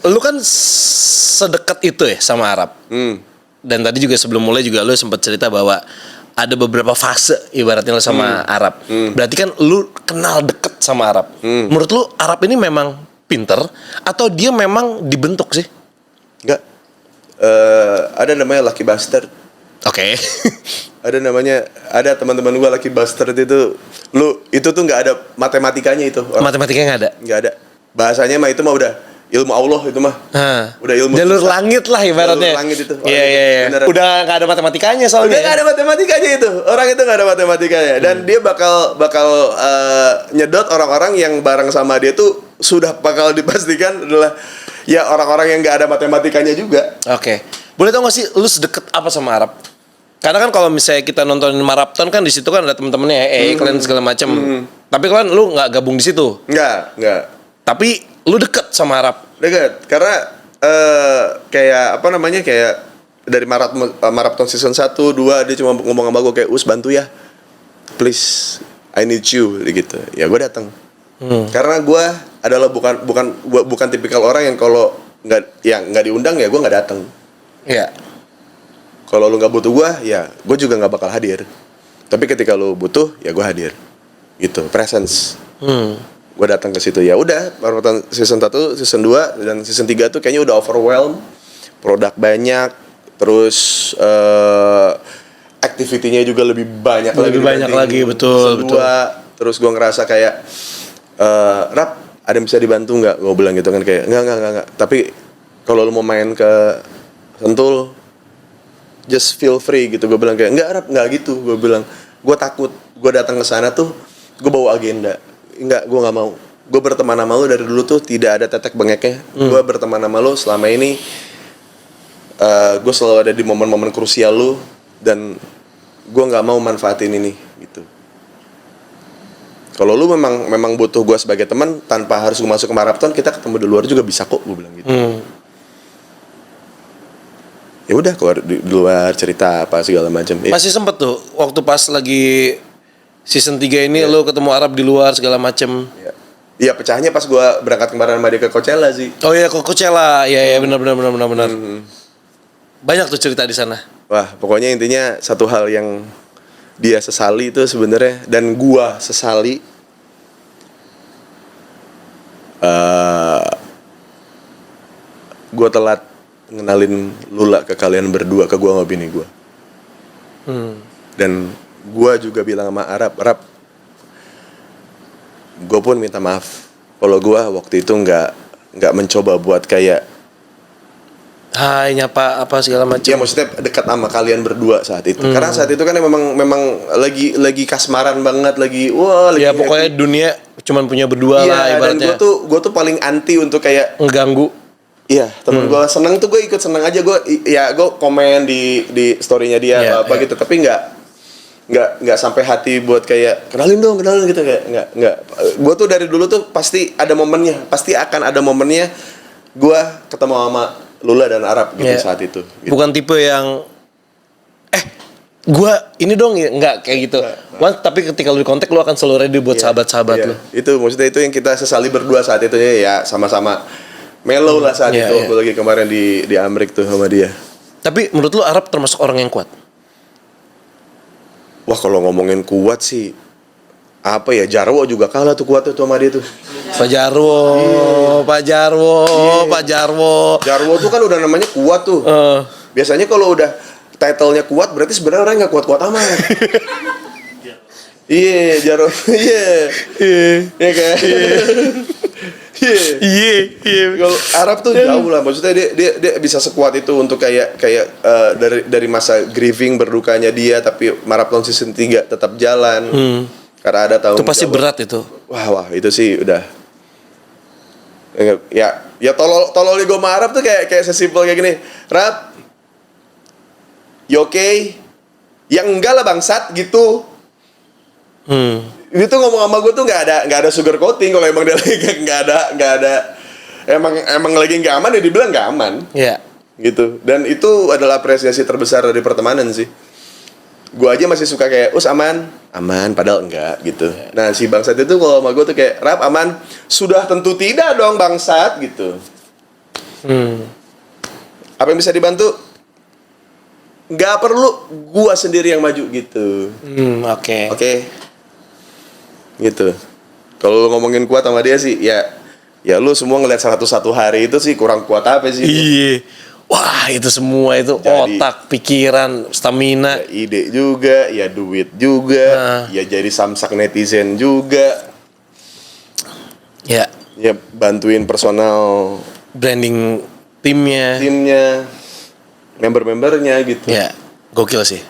Lu kan sedekat itu ya sama Arab. Dan tadi juga sebelum mulai juga lu sempat cerita bahwa ada beberapa fase ibaratnya lu sama Arab. Berarti kan lu kenal deket sama Arab. Menurut lu Arab ini memang pinter atau dia memang dibentuk sih? Enggak. Ada namanya lucky bastard. Oke. Ada teman-teman gua lucky bastard itu. Itu tuh nggak ada matematikanya itu. Matematikanya nggak ada. Nggak ada. Bahasanya mah itu mah udah ilmu Allah itu mah. Udah ilmu jalur susah. langit lah ibaratnya. Jalur langit itu. Iya. Udah nggak ada matematikanya soalnya. Udah nggak ada matematikanya itu. Orang itu nggak ada matematikanya. Dan dia bakal nyedot orang-orang yang bareng sama dia tuh sudah bakal dipastikan adalah ya orang-orang yang nggak ada matematikanya juga. Oke. Boleh tau gak sih lu sedekat apa sama Arab? Karena kan kalau misalnya kita nontonin maraton kan di situ kan ada temen-temennya kalian segala macam. Tapi kan lu nggak gabung di situ. Nggak. Tapi lu deket sama Arab. Deket. Karena kayak apa namanya kayak dari maraton season 1, 2 dia cuma ngomong sama gue kayak Us bantu ya. Please, I need you gitu. Ya gue datang. Karena gue adalah bukan tipikal orang yang kalau nggak diundang ya gue nggak datang. Iya. Kalau lu nggak butuh gue, ya gue juga nggak bakal hadir. Tapi ketika lu butuh, ya gue hadir. Gitu, presence. Gue datang ke situ ya udah. Marathon season 1, season 2 dan season 3 tuh kayaknya udah overwhelm. Produk banyak, terus activity-nya juga lebih banyak lagi betul. Terus gue ngerasa kayak Rap, ada yang bisa dibantu nggak? Gue bilang gitu kan kayak nggak. Tapi kalau lu mau main ke Sentul, just feel free gitu. Gue bilang kayak nggak Rap, nggak gitu. Gue bilang gue takut gue datang ke sana tuh gue bawa agenda. Nggak, gue nggak mau. Gue berteman sama lu dari dulu tuh tidak ada tetek bengeknya. Gue berteman sama lu selama ini. Gue selalu ada di momen-momen krusial lu dan gue nggak mau manfaatin ini gitu. Kalau lu memang butuh gue sebagai teman tanpa harus gue masuk ke maraton, kita ketemu di luar juga bisa kok, gue bilang gitu. Ya udah keluar di luar cerita apa segala macam. Masih sempet tuh waktu pas lagi season 3 ini lu ketemu Arab di luar segala macam. Iya, pecahnya pas gue berangkat kemarin sama dia ke Coachella sih. Oh iya, ke Coachella. Iya benar. Banyak tuh cerita di sana. Wah, pokoknya intinya satu hal yang dia sesali itu sebenarnya dan gua sesali gua telat ngenalin Lula ke kalian berdua, ke gua sama bini gua. Dan gua juga bilang sama Arab, gua pun minta maaf kalau gua waktu itu nggak mencoba buat kayak hai nyapa apa segala macam. Ya maksudnya dekat sama kalian berdua saat itu. Karena saat itu kan memang lagi kasmaran banget, lagi ya pokoknya happy. Dunia cuman punya berdua lah ibaratnya. Dan gue tuh paling anti untuk kayak ngeganggu. Iya, temen gue seneng tuh gue ikut seneng aja. Gue komen di story-nya dia apa gitu, tapi nggak sampai hati buat kayak kenalin gitu kayak nggak. Gue tuh dari dulu tuh pasti ada momennya, pasti akan ada momennya gue ketemu sama Lula dan Arab gitu saat itu. Gitu. Bukan tipe yang gue ini dong ya nggak kayak gitu. Tapi ketika lu di kontak lu akan selalu ready buat sahabat-sahabat lu. Itu maksudnya itu yang kita sesali berdua saat itu ya sama-sama mellow lah saat itu. Waktu lagi kemarin di Amrik tuh sama dia. Tapi menurut lu Arab termasuk orang yang kuat? Wah kalau ngomongin kuat sih apa ya, Jarwo juga kalah tuh kuat tuh sama dia tuh. Pak Jarwo. Jarwo tuh kan udah namanya kuat tuh. Biasanya kalau udah title-nya kuat berarti sebenarnya orang nggak kuat-kuat amat. Iya, Jarwo. Iya kan. Iya. Kalau Arab tuh jauh lah. Maksudnya dia bisa sekuat itu untuk kayak dari masa grieving berdukanya dia, tapi marathon season 3 tetap jalan. Karena ada tahun itu pasti berat itu. Wah itu sih udah. Ya tolol gue sama Arab tuh kayak sesimpel kayak gini. Rap, you okay? Yang enggak lah bangsat gitu. Itu ngomong sama gue tuh nggak ada sugar coating. Kalau emang dia lagi nggak ada emang lagi nggak aman ya dibilang nggak aman. Iya. Gitu. Dan itu adalah apresiasi terbesar dari pertemanan sih. Gue aja masih suka kayak aman padahal enggak gitu. Nah si bangsat itu kalau sama gue tuh kayak Rap aman, sudah tentu tidak dong bangsat gitu. Apa yang bisa dibantu? Nggak perlu gua sendiri yang maju gitu. Oke. Oke. Gitu. Kalau lu ngomongin kuat sama dia sih, ya lu semua ngeliat 101 hari itu sih kurang kuat apa sih? Iya. Wah, itu semua itu Jadi- otak, pikiran, stamina. Ya ide juga, ya duit juga, ya jadi samsak netizen juga, Ya, ya bantuin personal branding timnya. timnya, member-membernya gitu. Ya, gokil sih.